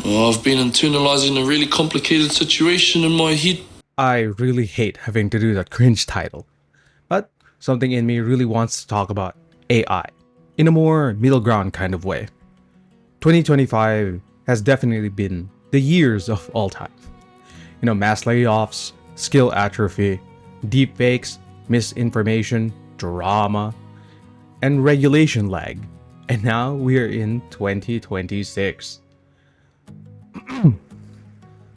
I've been internalizing a really complicated situation in my head. I really hate having to do that cringe title, but something in me really wants to talk about AI in a more middle ground kind of way. 2025 has definitely been the years of all time. Mass layoffs, skill atrophy, deepfakes, misinformation, drama, and regulation lag. And now we are in 2026.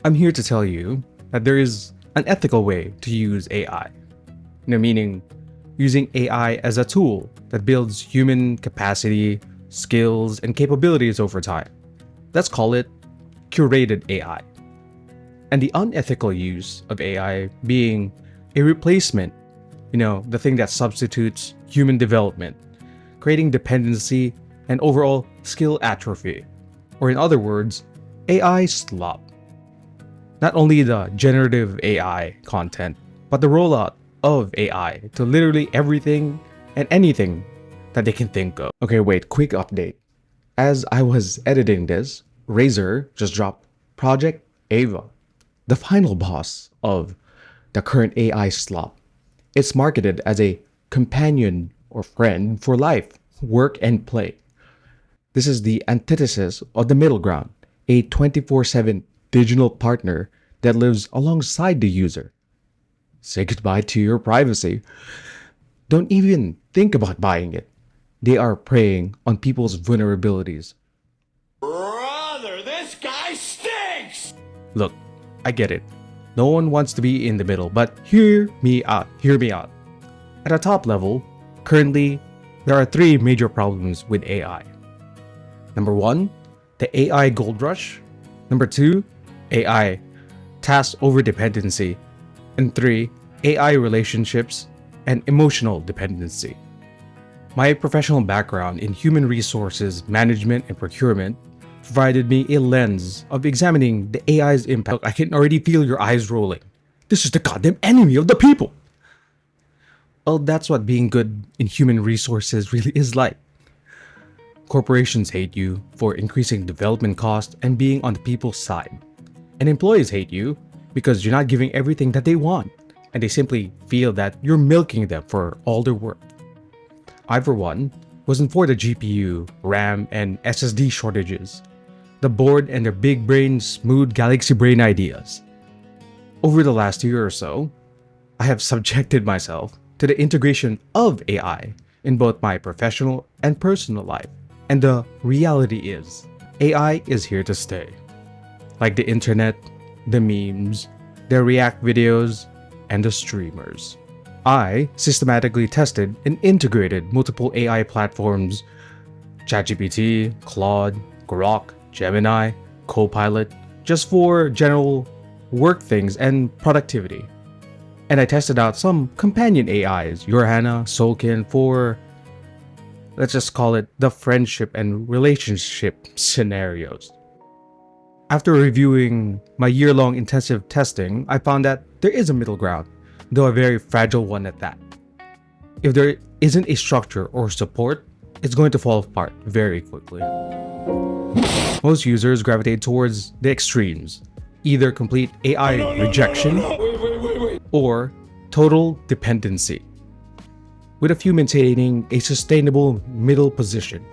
I'm here to tell you that there is an ethical way to use AI. Meaning using AI as a tool that builds human capacity, skills, and capabilities over time. Let's call it curated AI. And the unethical use of AI being a replacement, the thing that substitutes human development, creating dependency and overall skill atrophy. Or in other words, AI slop. Not only the generative AI content, but the rollout of AI to literally everything and anything that they can think of. Okay, wait, quick update. As I was editing this, Razer just dropped Project Ava, the final boss of the current AI slop. It's marketed as a companion or friend for life, work, and play. This is the antithesis of the middle ground, a 24/7 digital partner that lives alongside the user. Say goodbye to your privacy. Don't even think about buying it. They are preying on people's vulnerabilities. Brother, this guy stinks! Look, I get it. No one wants to be in the middle, but hear me out. Hear me out. At a top level, currently, there are three major problems with AI. Number one, the AI gold rush. Number two, AI task overdependency. And three, AI relationships and emotional dependency. My professional background in human resources management and procurement provided me a lens of examining the AI's impact. Look, I can already feel your eyes rolling. This is the goddamn enemy of the people. Well, that's what being good in human resources really is like. Corporations hate you for increasing development costs and being on the people's side. And employees hate you because you're not giving everything that they want, and they simply feel that you're milking them for all their work. I, for one, wasn't for the GPU, RAM, and SSD shortages. The board and their big brain, smooth galaxy brain ideas. Over the last year or so, I have subjected myself to the integration of AI in both my professional and personal life. And the reality is, AI is here to stay. Like the internet, the memes, the React videos, and the streamers. I systematically tested and integrated multiple AI platforms, ChatGPT, Claude, Grok, Gemini, Copilot, just for general work things and productivity. And I tested out some companion AIs, Yorhana, Solkin, for, let's just call it the friendship and relationship scenarios. After reviewing my year-long intensive testing, I found that there is a middle ground, though a very fragile one at that. If there isn't a structure or support, it's going to fall apart very quickly. Most users gravitate towards the extremes, either complete AI rejection or total dependency, with a few maintaining a sustainable middle position.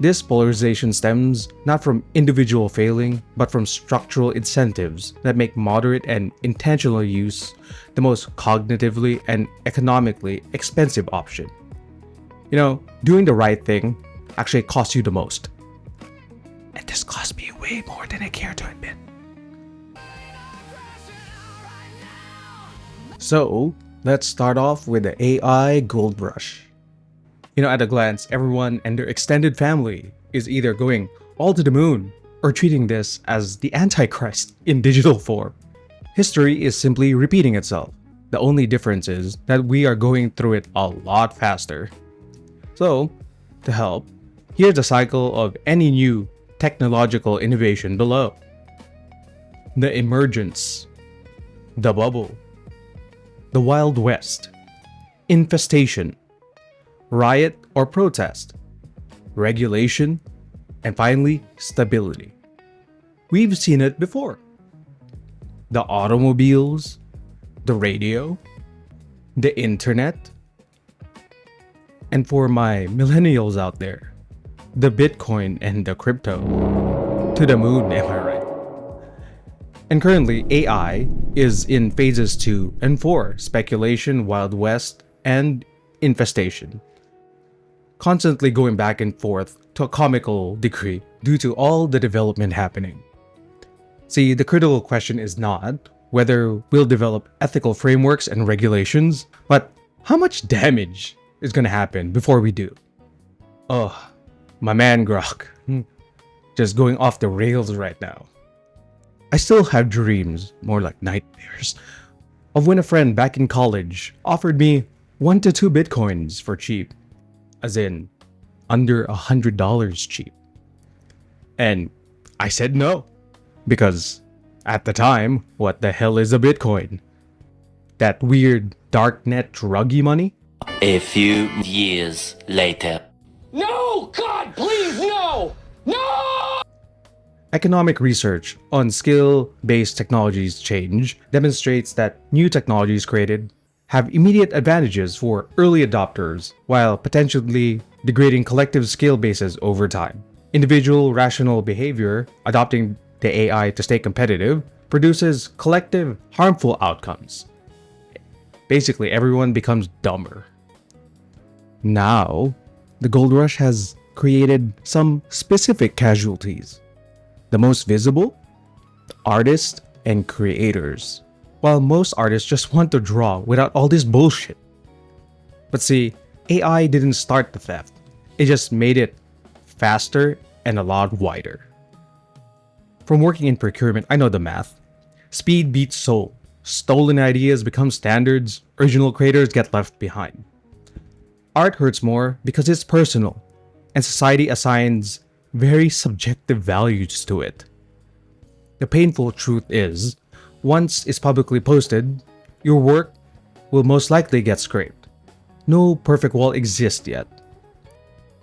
This polarization stems not from individual failing, but from structural incentives that make moderate and intentional use the most cognitively and economically expensive option. Doing the right thing actually costs you the most. And this cost me way more than I care to admit. So, let's start off with the AI gold rush. At a glance, everyone and their extended family is either going all to the moon or treating this as the Antichrist in digital form. History is simply repeating itself. The only difference is that we are going through it a lot faster. So, to help, here's the cycle of any new technological innovation below. The emergence, the bubble, the Wild West, infestation, riot or protest, regulation, and finally, stability. We've seen it before. The automobiles, the radio, the internet, and for my millennials out there, the Bitcoin and the crypto. To the moon, am I right? And currently, AI is in phases 2 and 4, speculation, Wild West, and infestation. Constantly going back and forth to a comical degree due to all the development happening. See, the critical question is not whether we'll develop ethical frameworks and regulations, but how much damage is going to happen before we do. Oh, my man Grok. Just going off the rails right now. I still have dreams, more like nightmares, of when a friend back in college offered me 1 to 2 bitcoins for cheap. As in, under $100 cheap. And I said no. Because at the time, what the hell is a bitcoin? That weird darknet druggy money? A few years later. No! God, please, no! No! Economic research on skill-based technologies change demonstrates that new technologies created have immediate advantages for early adopters while potentially degrading collective skill bases over time. Individual rational behavior, adopting the AI to stay competitive, produces collective harmful outcomes. Basically, everyone becomes dumber. Now, the gold rush has created some specific casualties. The most visible? Artists and creators. While most artists just want to draw without all this bullshit. But see, AI didn't start the theft. It just made it faster and a lot wider. From working in procurement, I know the math. Speed beats soul. Stolen ideas become standards. Original creators get left behind. Art hurts more because it's personal, and society assigns very subjective values to it. The painful truth is, once it's publicly posted, your work will most likely get scraped. No perfect wall exists yet.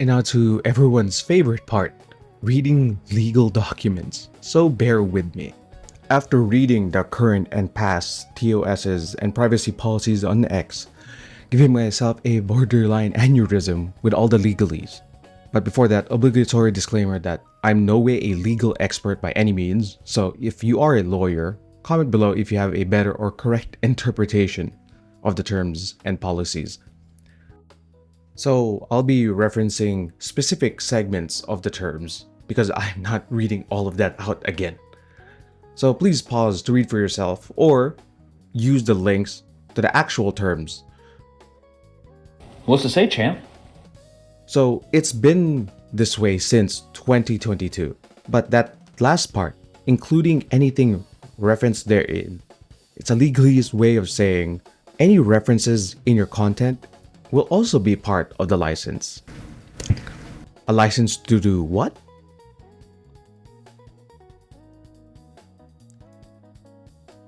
And now to everyone's favorite part, reading legal documents. So bear with me. After reading the current and past TOSs and privacy policies on X, giving myself a borderline aneurysm with all the legalese. But before that, obligatory disclaimer that I'm no way a legal expert by any means, so if you are a lawyer, comment below if you have a better or correct interpretation of the terms and policies. So I'll be referencing specific segments of the terms because I'm not reading all of that out again. So please pause to read for yourself or use the links to the actual terms. What's it say, champ? So it's been this way since 2022, but that last part, including anything referenced therein, it's a legalese way of saying any references in your content will also be part of the license. A license to do what?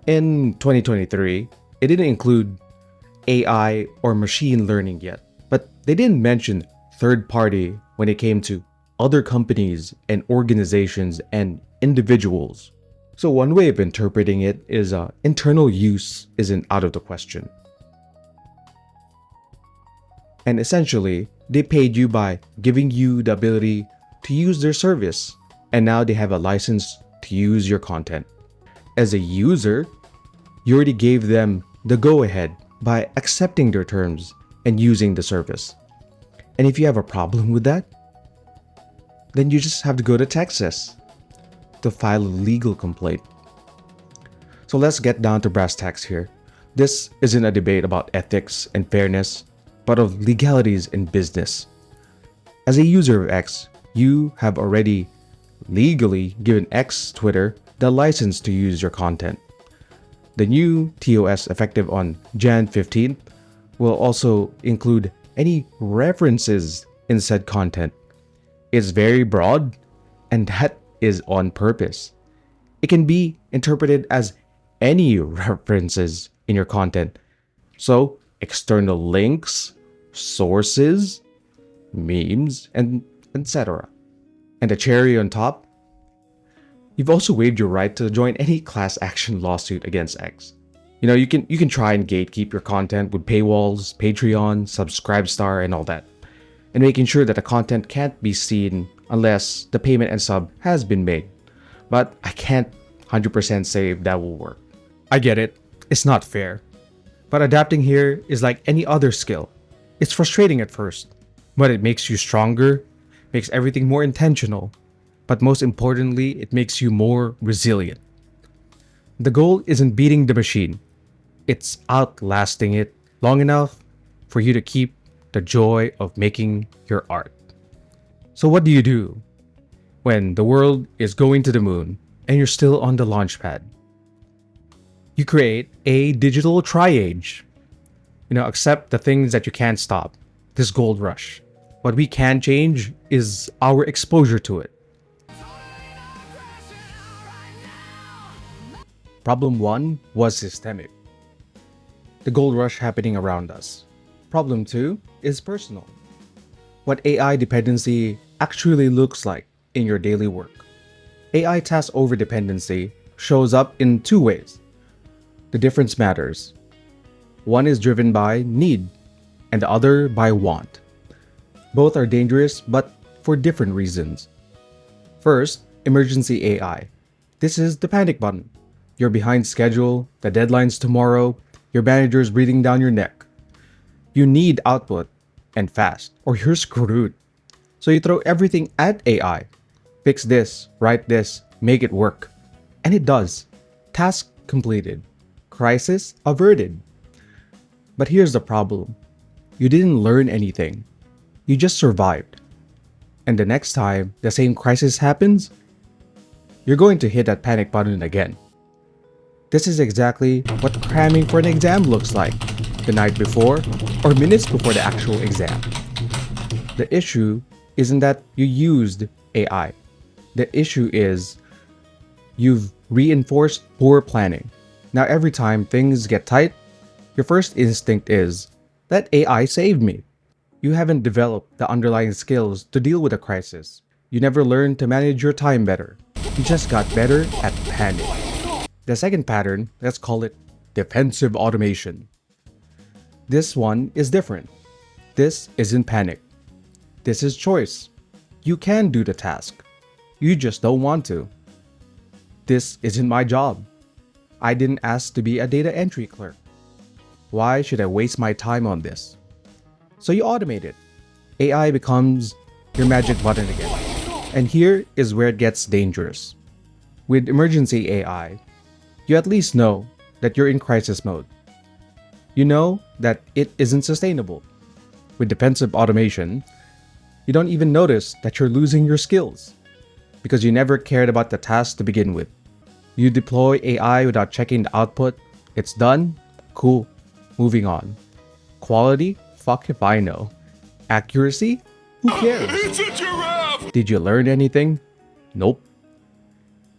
In 2023, it didn't include AI or machine learning yet, but they didn't mention third party when it came to other companies and organizations and individuals. So one way of interpreting it is internal use isn't out of the question. And essentially, they paid you by giving you the ability to use their service, and now they have a license to use your content. As a user, you already gave them the go-ahead by accepting their terms and using the service. And if you have a problem with that, then you just have to go to Texas to file a legal complaint. So let's get down to brass tacks here. This isn't a debate about ethics and fairness, but of legalities in business. As a user of X, you have already legally given X Twitter the license to use your content. The new TOS effective on Jan 15th will also include any references in said content. It's very broad, and that is on purpose. It can be interpreted as any references in your content. So, external links, sources, memes, and etc. And the cherry on top, You've also waived your right to join any class action lawsuit against X. You can try and gatekeep your content with paywalls, Patreon, Subscribestar, and all that, and making sure that the content can't be seen unless the payment and sub has been made. But I can't 100% say if that will work. I get it, it's not fair. But adapting here is like any other skill. It's frustrating at first, but it makes you stronger, makes everything more intentional, but most importantly, it makes you more resilient. The goal isn't beating the machine, it's outlasting it long enough for you to keep the joy of making your art. So what do you do when the world is going to the moon and you're still on the launch pad? You create a digital triage. Accept the things that you can't stop, this gold rush. What we can change is our exposure to it. Problem 1 was systemic. The gold rush happening around us. Problem 2 is personal. What AI dependency actually looks like in your daily work. AI task overdependency shows up in 2 ways. The difference matters. One is driven by need, and the other by want. Both are dangerous, but for different reasons. First, emergency AI. This is the panic button. You're behind schedule, the deadline's tomorrow, your manager's breathing down your neck. You need output, and fast, or you're screwed. So you throw everything at AI. Fix this, write this, make it work. And it does. Task completed. Crisis averted. But here's the problem. You didn't learn anything. You just survived. And the next time the same crisis happens, you're going to hit that panic button again. This is exactly what cramming for an exam looks like the night before or minutes before the actual exam. The issue isn't that you used AI. The issue is you've reinforced poor planning. Now every time things get tight, your first instinct is, let AI save me. You haven't developed the underlying skills to deal with a crisis. You never learned to manage your time better. You just got better at panic. The second pattern, let's call it defensive automation. This one is different. This isn't panic. This is choice. You can do the task. You just don't want to. This isn't my job. I didn't ask to be a data entry clerk. Why should I waste my time on this? So you automate it. AI becomes your magic button again. And here is where it gets dangerous. With emergency AI, you at least know that you're in crisis mode. You know that it isn't sustainable. With defensive automation, you don't even notice that you're losing your skills because you never cared about the task to begin with. You deploy AI without checking the output. It's done. Cool. Moving on. Quality? Fuck if I know. Accuracy? Who cares? It's a giraffe! Did you learn anything? Nope.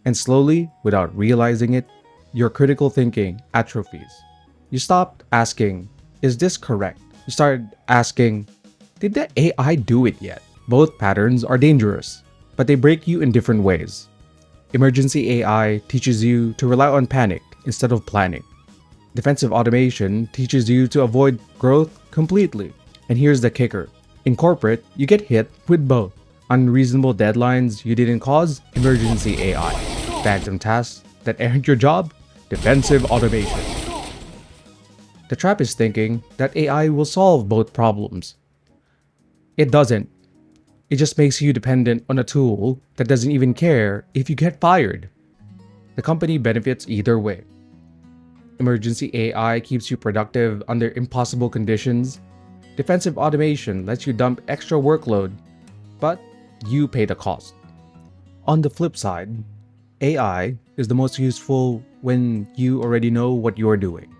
And slowly, without realizing it, your critical thinking atrophies. You stopped asking, is this correct? You started asking, did the AI do it yet? Both patterns are dangerous, but they break you in different ways. Emergency AI teaches you to rely on panic instead of planning. Defensive automation teaches you to avoid growth completely. And here's the kicker. In corporate, you get hit with both. Unreasonable deadlines you didn't cause, emergency AI. Phantom tasks that aren't your job, defensive automation. The trap is thinking that AI will solve both problems. It doesn't. It just makes you dependent on a tool that doesn't even care if you get fired. The company benefits either way. Emergency AI keeps you productive under impossible conditions. Defensive automation lets you dump extra workload, but you pay the cost. On the flip side, AI is the most useful when you already know what you're doing.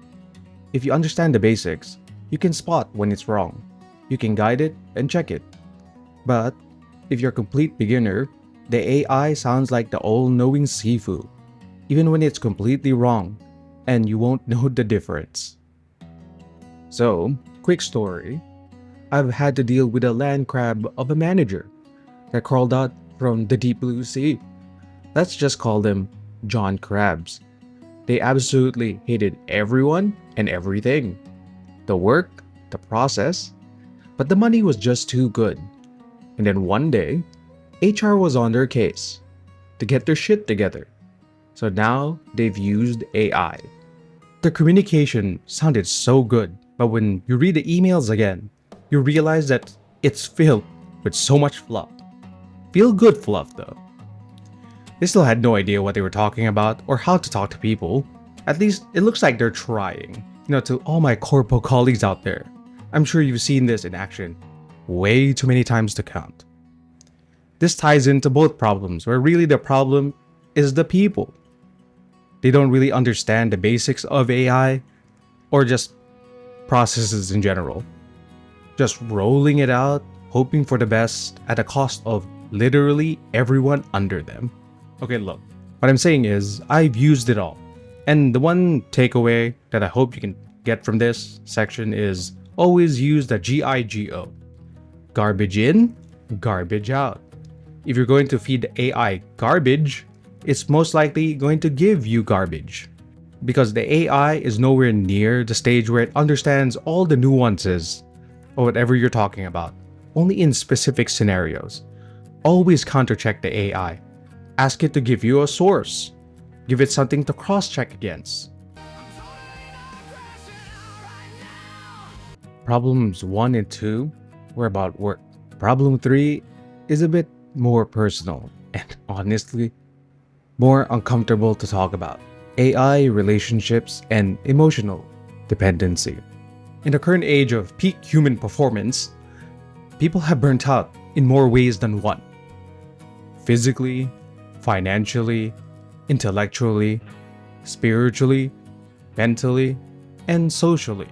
If you understand the basics, you can spot when it's wrong. You can guide it and check it. But if you're a complete beginner, the AI sounds like the all-knowing Sifu, even when it's completely wrong, and you won't know the difference. So, quick story. I've had to deal with a land crab of a manager that crawled out from the deep blue sea. Let's just call them John Crabs. They absolutely hated everyone and everything. The work, the process, but the money was just too good. And then one day, HR was on their case to get their shit together. So now they've used AI. Their communication sounded so good, but when you read the emails again, you realize that it's filled with so much fluff. Feel good fluff though. They still had no idea what they were talking about or how to talk to people. At least it looks like they're trying. To all my corpo colleagues out there, I'm sure you've seen this in action way too many times to count. This ties into both problems, where really the problem is the people. They don't really understand the basics of AI or just processes in general. Just rolling it out, hoping for the best at the cost of literally everyone under them. Okay, look, what I'm saying is I've used it all. And the one takeaway that I hope you can get from this section is always use the GIGO. Garbage in, garbage out. If you're going to feed the AI garbage, it's most likely going to give you garbage. Because the AI is nowhere near the stage where it understands all the nuances of whatever you're talking about, only in specific scenarios. Always counter-check the AI. Ask it to give you a source. Give it something to cross-check against. Problems 1 and 2 were about work. Problem 3 is a bit more personal and honestly more uncomfortable to talk about. AI, relationships, and emotional dependency. In the current age of peak human performance, people have burnt out in more ways than one. Physically, financially, intellectually, spiritually, mentally, and socially.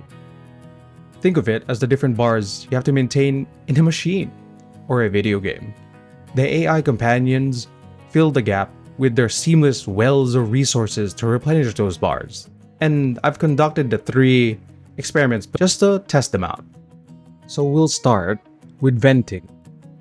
Think of it as the different bars you have to maintain in a machine or a video game. The AI companions fill the gap with their seamless wells of resources to replenish those bars. And I've conducted the 3 experiments just to test them out. So we'll start with venting.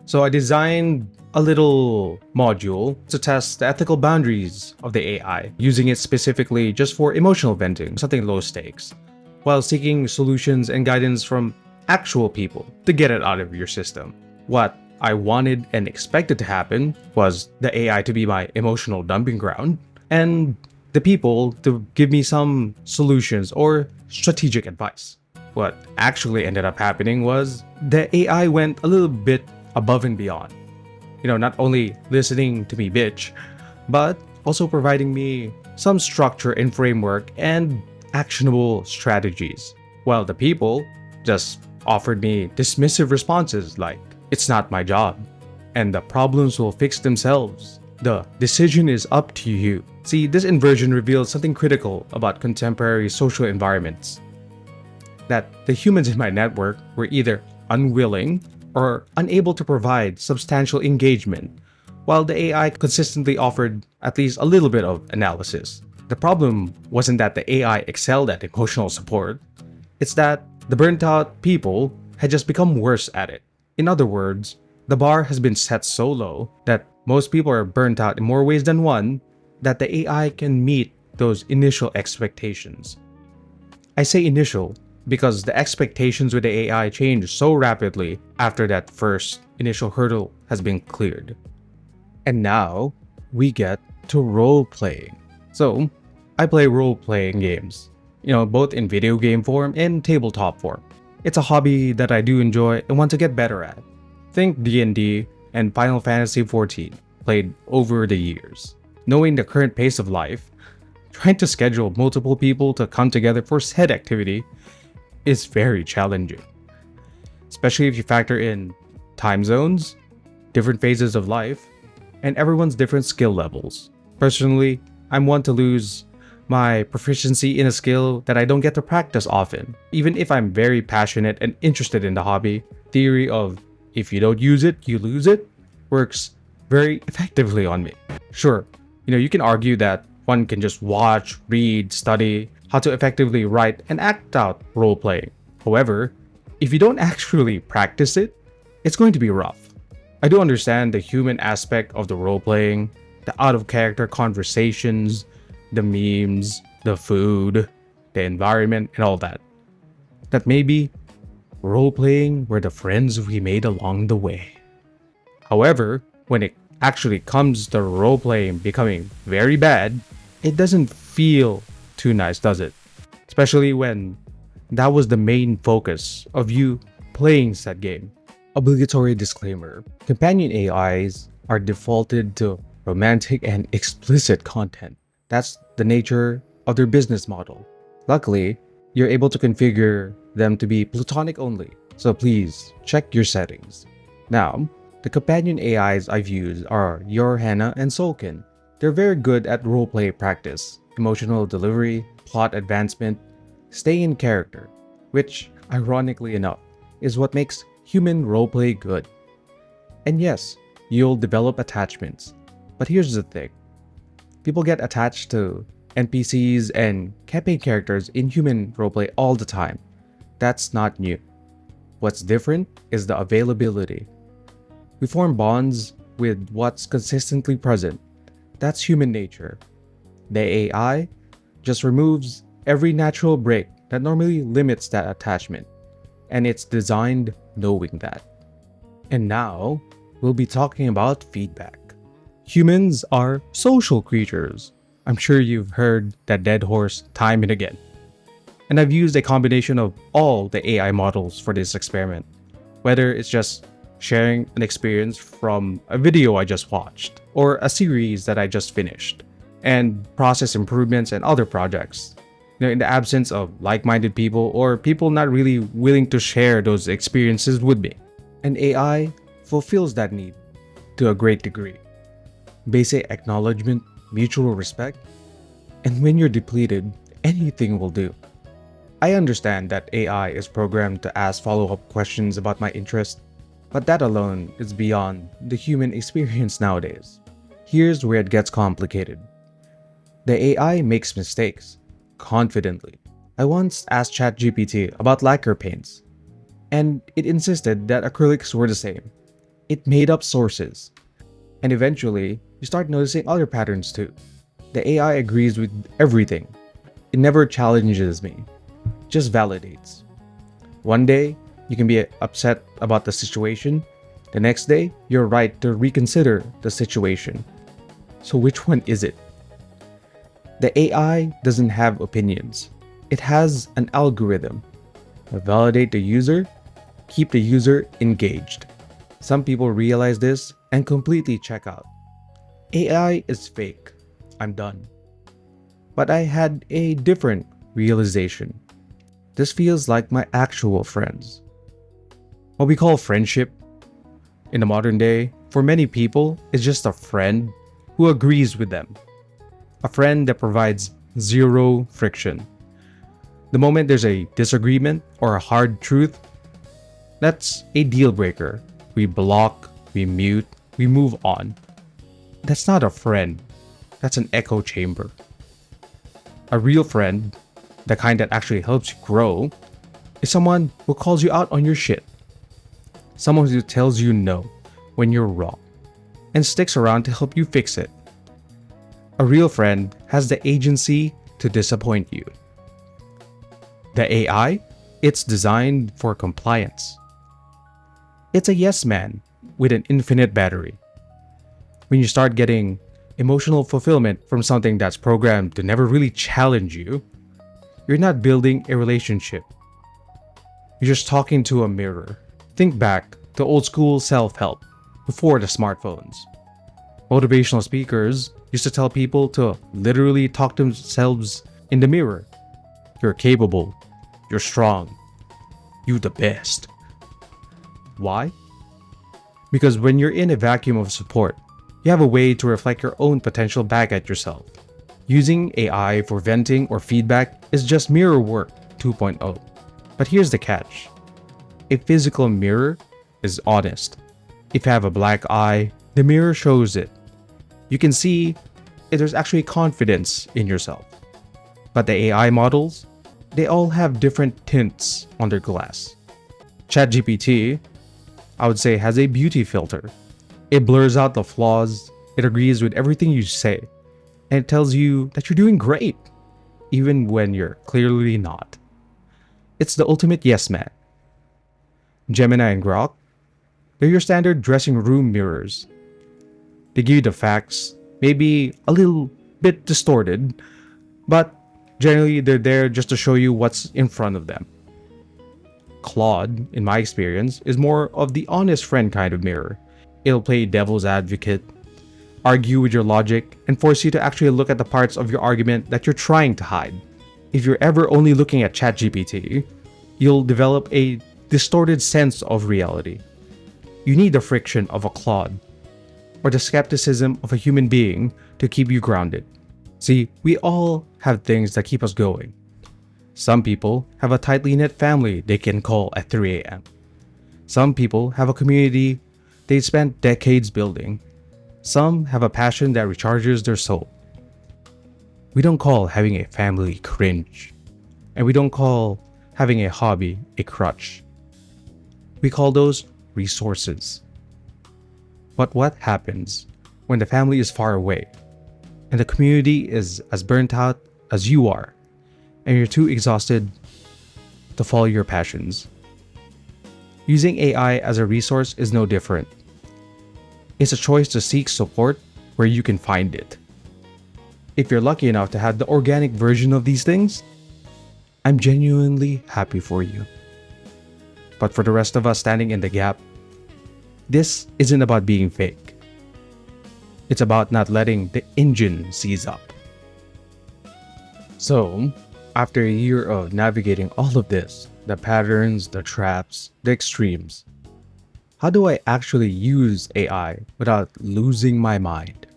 So I designed a little module to test the ethical boundaries of the AI, using it specifically just for emotional venting, something low stakes, while seeking solutions and guidance from actual people to get it out of your system. What I wanted and expected to happen was the AI to be my emotional dumping ground, and the people to give me some solutions or strategic advice. What actually ended up happening was the AI went a little bit above and beyond. Not only listening to me bitch, but also providing me some structure and framework and actionable strategies, while the people just offered me dismissive responses like, "It's not my job, and the problems will fix themselves. The decision is up to you." See, this inversion reveals something critical about contemporary social environments. That the humans in my network were either unwilling or unable to provide substantial engagement, while the AI consistently offered at least a little bit of analysis. The problem wasn't that the AI excelled at emotional support, it's that the burnt out people had just become worse at it. In other words, the bar has been set so low that most people are burnt out in more ways than one that the AI can meet those initial expectations. I say initial because the expectations with the AI change so rapidly after that first initial hurdle has been cleared. And now we get to role playing. So I play role playing games, both in video game form and tabletop form. It's a hobby that I do enjoy and want to get better at. Think D&D and Final Fantasy XIV played over the years. Knowing the current pace of life, trying to schedule multiple people to come together for said activity is very challenging. Especially if you factor in time zones, different phases of life, and everyone's different skill levels. Personally, I'm one to lose my proficiency in a skill that I don't get to practice often. Even if I'm very passionate and interested in the hobby, theory of if you don't use it, you lose it works very effectively on me. Sure, you can argue that one can just watch, read, study how to effectively write and act out role-playing. However, if you don't actually practice it, it's going to be rough. I do understand the human aspect of the role-playing, the out of character conversations, the memes, the food, the environment, and all that. That maybe role playing were the friends we made along the way. However, when it actually comes to role playing becoming very bad, it doesn't feel too nice, does it? Especially when that was the main focus of you playing said game. Obligatory disclaimer: companion AIs are defaulted to romantic and explicit content. That's the nature of their business model. Luckily, you're able to configure them to be platonic only, so please check your settings. Now, the companion AIs I've used are Your Hannah and Solkin. They're very good at roleplay practice, emotional delivery, plot advancement, staying in character, which, ironically enough, is what makes human roleplay good. And yes, you'll develop attachments. But here's the thing. People get attached to NPCs and campaign characters in human roleplay all the time. That's not new. What's different is the availability. We form bonds with what's consistently present. That's human nature. The AI just removes every natural break that normally limits that attachment, and it's designed knowing that. And now, we'll be talking about feedback. Humans are social creatures. I'm sure you've heard that dead horse time and again. And I've used a combination of all the AI models for this experiment, whether it's just sharing an experience from a video I just watched, or a series that I just finished, and process improvements and other projects. In the absence of like-minded people or people not really willing to share those experiences with me. And AI fulfills that need to a great degree. Basic acknowledgement, mutual respect, and when you're depleted, anything will do. I understand that AI is programmed to ask follow-up questions about my interest, but that alone is beyond the human experience nowadays. Here's where it gets complicated. The AI makes mistakes, confidently. I once asked ChatGPT about lacquer paints, and it insisted that acrylics were the same. It made up sources. And eventually, you start noticing other patterns too. The AI agrees with everything. It never challenges me, just validates. One day, you can be upset about the situation. The next day, you're right to reconsider the situation. So which one is it? The AI doesn't have opinions. It has an algorithm. Validate the user, keep the user engaged. Some people realize this and completely check out. AI is fake. I'm done. But I had a different realization. This feels like my actual friends. What we call friendship in the modern day, for many people, is just a friend who agrees with them. A friend that provides zero friction. The moment there's a disagreement or a hard truth, that's a deal breaker. We block, we mute, we move on. That's not a friend. That's an echo chamber. A real friend, the kind that actually helps you grow, is someone who calls you out on your shit. Someone who tells you no when you're wrong and sticks around to help you fix it. A real friend has the agency to disappoint you. The AI, it's designed for compliance. It's a yes man with an infinite battery. When you start getting emotional fulfillment from something that's programmed to never really challenge you, you're not building a relationship. You're just talking to a mirror. Think back to old school self-help before the smartphones. Motivational speakers used to tell people to literally talk to themselves in the mirror. You're capable. You're strong. You the best. Why? Because when you're in a vacuum of support, you have a way to reflect your own potential back at yourself. Using AI for venting or feedback is just mirror work 2.0. But here's the catch. A physical mirror is honest. If you have a black eye, the mirror shows it. You can see if there's actually confidence in yourself. But the AI models, they all have different tints on their glass. ChatGPT, I would say, has a beauty filter. It blurs out the flaws, It agrees with everything you say, and it tells you that you're doing great, even when you're clearly not. It's the ultimate yes man. Gemini and Grok, they're your standard dressing room mirrors. They give you the facts, maybe a little bit distorted, but generally they're there just to show you what's in front of them. Claude, in my experience, is more of the honest friend kind of mirror. It'll play devil's advocate, argue with your logic, and force you to actually look at the parts of your argument that you're trying to hide. If you're ever only looking at ChatGPT, you'll develop a distorted sense of reality. You need the friction of a Claude, or the skepticism of a human being to keep you grounded. See, we all have things that keep us going. Some people have a tightly knit family they can call at 3 a.m. Some people have a community they spent decades building. Some have a passion that recharges their soul. We don't call having a family cringe, and we don't call having a hobby a crutch. We call those resources. But what happens when the family is far away, and the community is as burnt out as you are, and you're too exhausted to follow your passions? Using AI as a resource is no different. It's a choice to seek support where you can find it. If you're lucky enough to have the organic version of these things, I'm genuinely happy for you. But for the rest of us standing in the gap, this isn't about being fake. It's about not letting the engine seize up. So, after a year of navigating all of this, the patterns, the traps, the extremes, how do I actually use AI without losing my mind?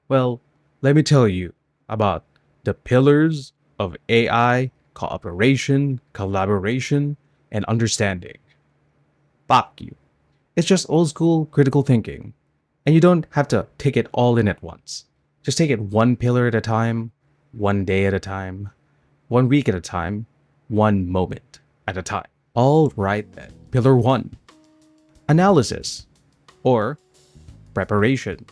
Well, let me tell you about the pillars of AI cooperation, collaboration, and understanding. P.A.C.C.U. It's just old school critical thinking, and you don't have to take it all in at once. Just take it one pillar at a time, one day at a time, 1 week at a time, one moment at a time. All right then. Pillar 1. Analysis or preparation.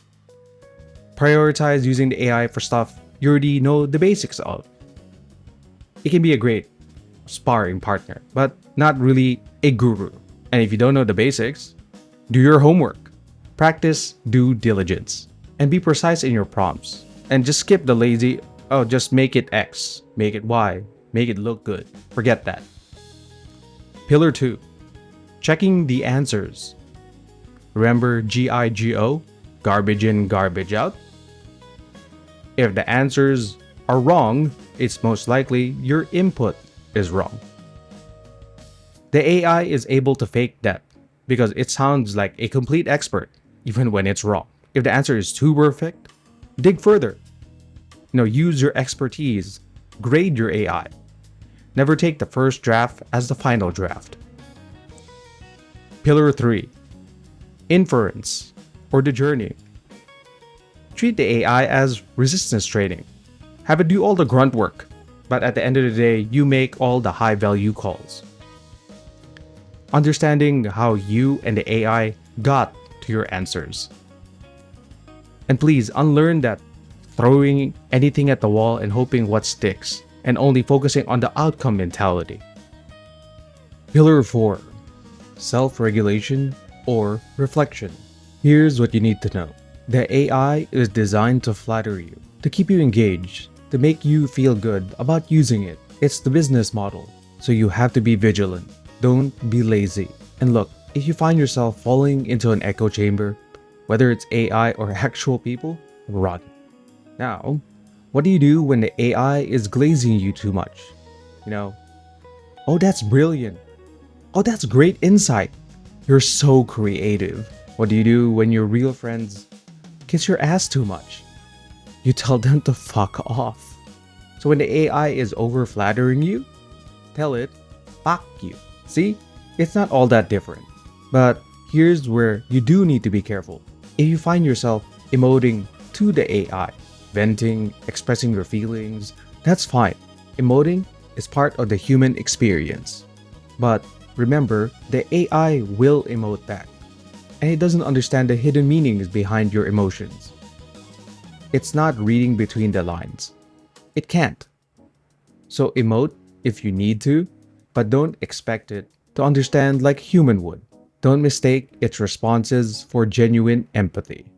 Prioritize using the AI for stuff you already know the basics of. It can be a great sparring partner, but not really a guru. And if you don't know the basics, do your homework. Practice due diligence. And be precise in your prompts. And just skip the lazy, oh, just make it X, make it Y, make it look good. Forget that. Pillar 2. Checking the answers. Remember GIGO? Garbage in, garbage out? If the answers are wrong, it's most likely your input is wrong. The AI is able to fake that because it sounds like a complete expert even when it's wrong. If the answer is too perfect, dig further. Use your expertise. Grade your AI. Never take the first draft as the final draft. Pillar 3. Inference or the journey. Treat the AI as resistance training. Have it do all the grunt work, but at the end of the day, you make all the high value calls. Understanding how you and the AI got to your answers. And please unlearn that throwing anything at the wall and hoping what sticks, and only focusing on the outcome mentality. Pillar 4. Self-regulation or reflection. Here's what you need to know. The AI is designed to flatter you, to keep you engaged, to make you feel good about using it. It's the business model, so you have to be vigilant. Don't be lazy. And look, if you find yourself falling into an echo chamber, whether it's AI or actual people, run. Now, what do you do when the AI is glazing you too much? Oh, that's brilliant. Oh, that's great insight. You're so creative. What do you do when your real friends kiss your ass too much? You tell them to fuck off. So when the AI is over flattering you, tell it, fuck you. See, it's not all that different. But here's where you do need to be careful. If you find yourself emoting to the AI, venting, expressing your feelings, that's fine. Emoting is part of the human experience. But remember, the AI will emote back. and it doesn't understand the hidden meanings behind your emotions. It's not reading between the lines. It can't. So emote if you need to, but don't expect it to understand like human would. Don't mistake its responses for genuine empathy.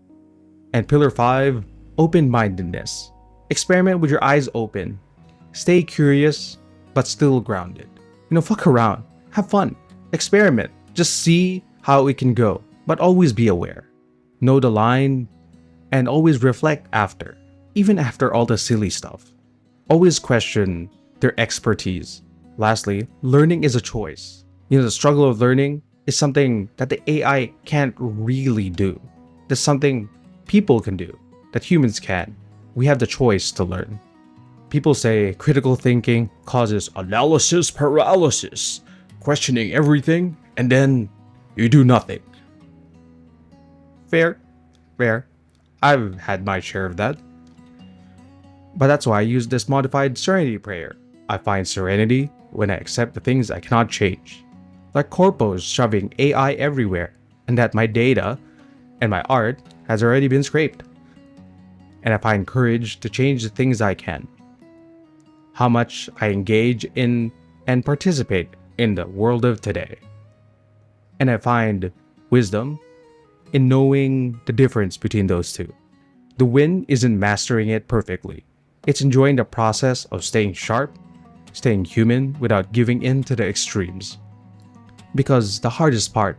And pillar 5, open-mindedness. Experiment with your eyes open. Stay curious, but still grounded. Fuck around. Have fun. Experiment. Just see how it can go, but always be aware. Know the line, and always reflect after, even after all the silly stuff. Always question their expertise. Lastly, learning is a choice. The struggle of learning is something that the AI can't really do. That's something people can do, that humans can. We have the choice to learn. People say critical thinking causes analysis paralysis, questioning everything, and then you do nothing. Fair. I've had my share of that. But that's why I use this modified serenity prayer. I find serenity when I accept the things I cannot change. Like corpos shoving AI everywhere, and that my data and my art has already been scraped. And I find courage to change the things I can. How much I engage in and participate in the world of today. And I find wisdom in knowing the difference between those two. The win isn't mastering it perfectly. It's enjoying the process of staying sharp, staying human without giving in to the extremes. Because the hardest part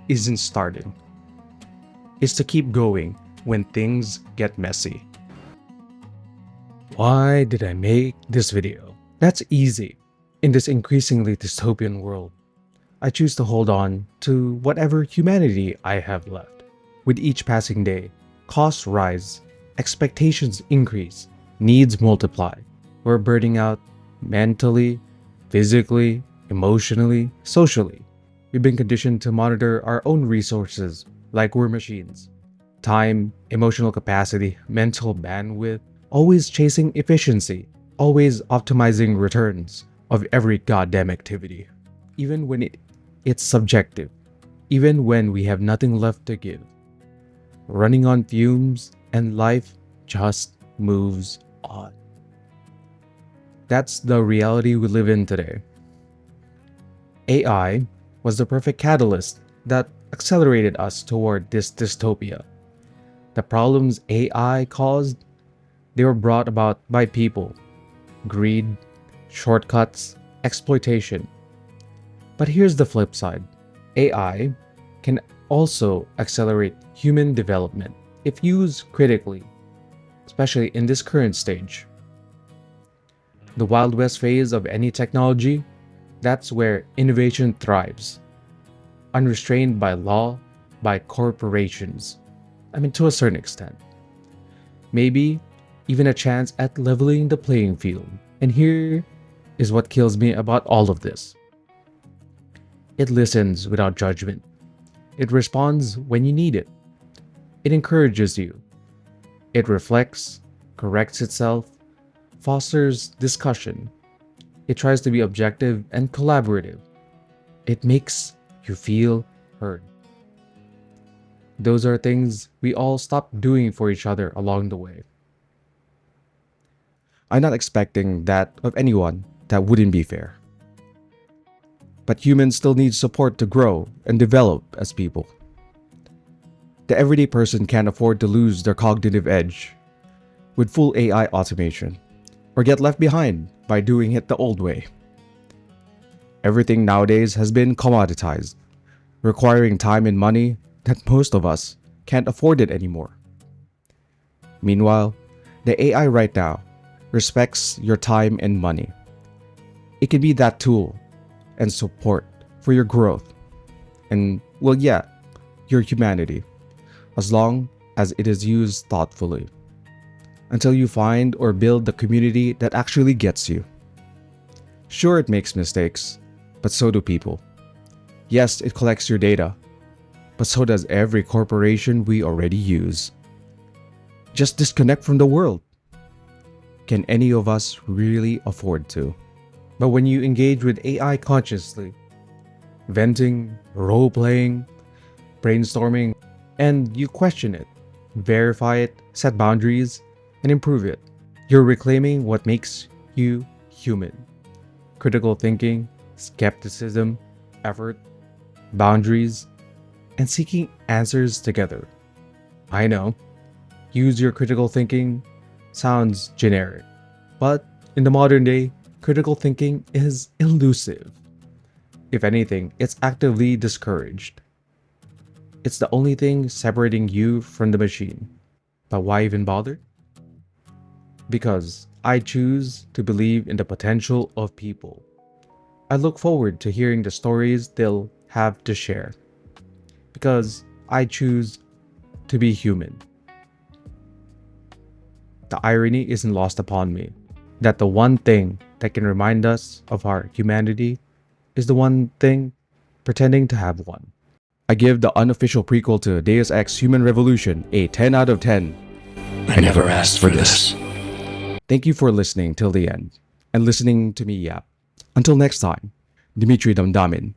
isn't starting. It's to keep going when things get messy. Why did I make this video? That's easy. In this increasingly dystopian world, I choose to hold on to whatever humanity I have left. With each passing day, costs rise, expectations increase, needs multiply. We're burning out mentally, physically, emotionally, socially. We've been conditioned to monitor our own resources like we're machines. Time, emotional capacity, mental bandwidth, always chasing efficiency, always optimizing returns of every goddamn activity. Even when it's subjective, even when we have nothing left to give. Running on fumes and life just moves on. That's the reality we live in today. AI was the perfect catalyst that accelerated us toward this dystopia. The problems AI caused, they were brought about by people. Greed, shortcuts, exploitation. But here's the flip side. AI can also accelerate human development if used critically, especially in this current stage. The Wild West phase of any technology, that's where innovation thrives. Unrestrained by law, by corporations. To a certain extent. Maybe even a chance at leveling the playing field. And here is what kills me about all of this. It listens without judgment. It responds when you need it. It encourages you. It reflects, corrects itself, fosters discussion. It tries to be objective and collaborative. It makes you feel heard. Those are things we all stop doing for each other along the way. I'm not expecting that of anyone. That wouldn't be fair. But humans still need support to grow and develop as people. The everyday person can't afford to lose their cognitive edge with full AI automation, or get left behind by doing it the old way. Everything nowadays has been commoditized, requiring time and money that most of us can't afford it anymore. Meanwhile, the AI right now respects your time and money. It can be that tool and support for your growth and, your humanity, as long as it is used thoughtfully, until you find or build the community that actually gets you. Sure, it makes mistakes, but so do people. Yes, it collects your data, but so does every corporation we already use. Just disconnect from the world. Can any of us really afford to? But when you engage with AI consciously, venting, role-playing, brainstorming, and you question it, verify it, set boundaries, and improve it. You're reclaiming what makes you human. Critical thinking, skepticism, effort, boundaries, and seeking answers together. I know, use your critical thinking sounds generic, but in the modern day, critical thinking is elusive. If anything, it's actively discouraged. It's the only thing separating you from the machine. But why even bother? Because I choose to believe in the potential of people. I look forward to hearing the stories they'll have to share. Because I choose to be human. The irony isn't lost upon me that the one thing that can remind us of our humanity is the one thing pretending to have one. I give the unofficial prequel to Deus Ex Human Revolution a 10 out of 10. I never asked for this. Thank you for listening till the end and listening to me yap. Until next time, Dimitri Damdamin.